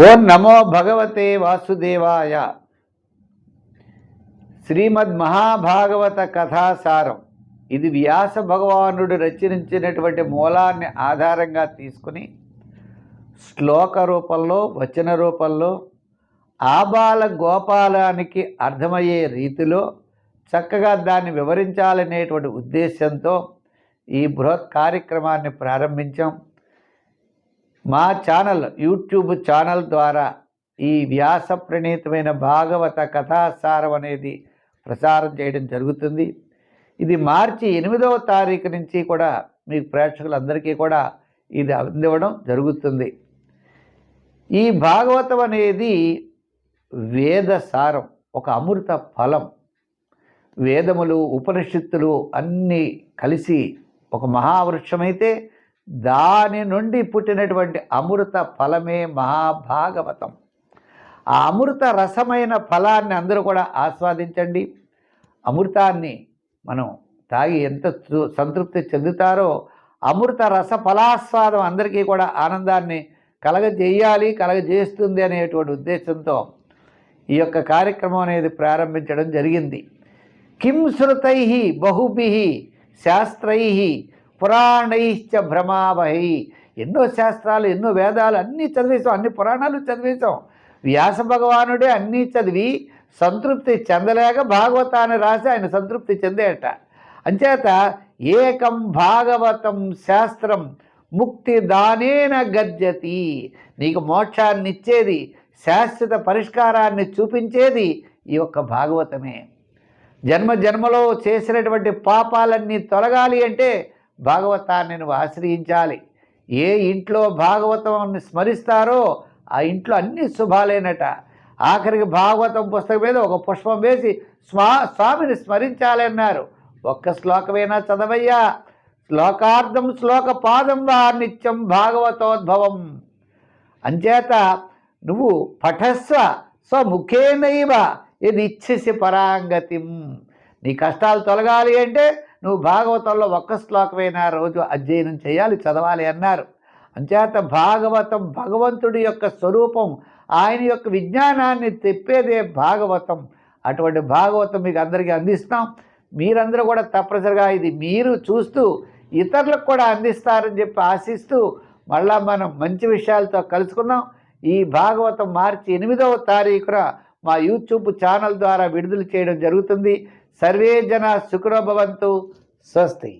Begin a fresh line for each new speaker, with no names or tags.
ఓం నమో భగవతే వాసుదేవాయ. శ్రీమద్ మహాభాగవత కథాసారం. ఇది వ్యాస భగవానుడు రచించినటువంటి మూలాన్ని ఆధారంగా తీసుకుని శ్లోక రూపంలో, వచన రూపంలో, ఆబాల గోపాలానికి అర్థమయ్యే రీతిలో చక్కగా దాన్ని వివరించాలనేటువంటి ఉద్దేశంతో ఈ బృహత్ కార్యక్రమాన్ని ప్రారంభించాం. మా ఛానల్, యూట్యూబ్ ఛానల్ ద్వారా ఈ వ్యాస ప్రణీతమైన భాగవత కథాసారం అనేది ప్రసారం చేయడం జరుగుతుంది. ఇది మార్చి 8వ తారీఖు నుంచి కూడా మీకు ప్రేక్షకులందరికీ కూడా ఇది అందివ్వడం జరుగుతుంది. ఈ భాగవతం అనేది వేద సారం, ఒక అమృత ఫలం. వేదములు, ఉపనిషత్తులు అన్నీ కలిసి ఒక మహావృక్షమైతే దాని నుండి పుట్టినటువంటి అమృత ఫలమే మహాభాగవతం. ఆ అమృత రసమైన ఫలాన్ని అందరూ కూడా ఆస్వాదించండి. అమృతాన్ని మనం తాగి ఎంత సంతృప్తి చెందుతారో అమృత రస ఫలాస్వాదం అందరికీ కూడా ఆనందాన్ని కలగజేస్తుంది అనేటువంటి ఉద్దేశంతో ఈ యొక్క కార్యక్రమం అనేది ప్రారంభించడం జరిగింది. కిం శృతై బహుభిః శాస్త్రై పురాణైశ్చ భ్రమావహై. ఎన్నో శాస్త్రాలు, ఎన్నో వేదాలు అన్నీ చదివేశాం, అన్ని పురాణాలు చదివేశాం. వ్యాస భగవానుడే అన్నీ చదివి సంతృప్తి చెందలేక భాగవతాన్ని రాసి ఆయన సంతృప్తి చెందేట. అంచేత ఏకం భాగవతం శాస్త్రం ముక్తి దానేన గర్జతి. నీకు మోక్షాన్ని ఇచ్చేది, శాశ్వత పరిష్కారాన్ని చూపించేది ఈ యొక్క భాగవతమే. జన్మ జన్మలో చేసినటువంటి పాపాలన్నీ తొలగాలి అంటే భాగవతాన్ని నువ్వు ఆశ్రయించాలి. ఏ ఇంట్లో భాగవతాన్ని స్మరిస్తారో ఆ ఇంట్లో అన్ని శుభాలేనట. ఆఖరికి భాగవతం పుస్తకం మీద ఒక పుష్పం వేసి స్వామిని స్మరించాలి అన్నారు. ఒక్క శ్లోకమైనా చదవయ్యా. శ్లోకార్థం శ్లోక పాదం వా నిత్యం భాగవతోద్భవం. అంచేత నువ్వు పఠస్వ స్వముఖేనైవ ఇది ఇచ్చేసి పరాంగతిం. నీ కష్టాలు తొలగాలి అంటే నువ్వు భాగవతంలో ఒక్క శ్లోకమైనా రోజు అధ్యయనం చేయాలి, చదవాలి అన్నారు. అంచేత భాగవతం భగవంతుడి యొక్క స్వరూపం, ఆయన యొక్క విజ్ఞానాన్ని తెప్పేదే భాగవతం. అటువంటి భాగవతం మీకు అందరికీ అందిస్తాం. మీరందరూ కూడా తప్పనిసరిగా ఇది మీరు చూస్తూ ఇతరులకు కూడా అందిస్తారని చెప్పి ఆశిస్తూ మళ్ళా మనం మంచి విషయాలతో కలుసుకుందాం. ఈ భాగవతం మార్చి 8వ తారీఖున మా యూట్యూబ్ ఛానల్ ద్వారా విడుదల చేయడం జరుగుతుంది. సర్వే జన సుఖినో భవంతు. స్వస్తి.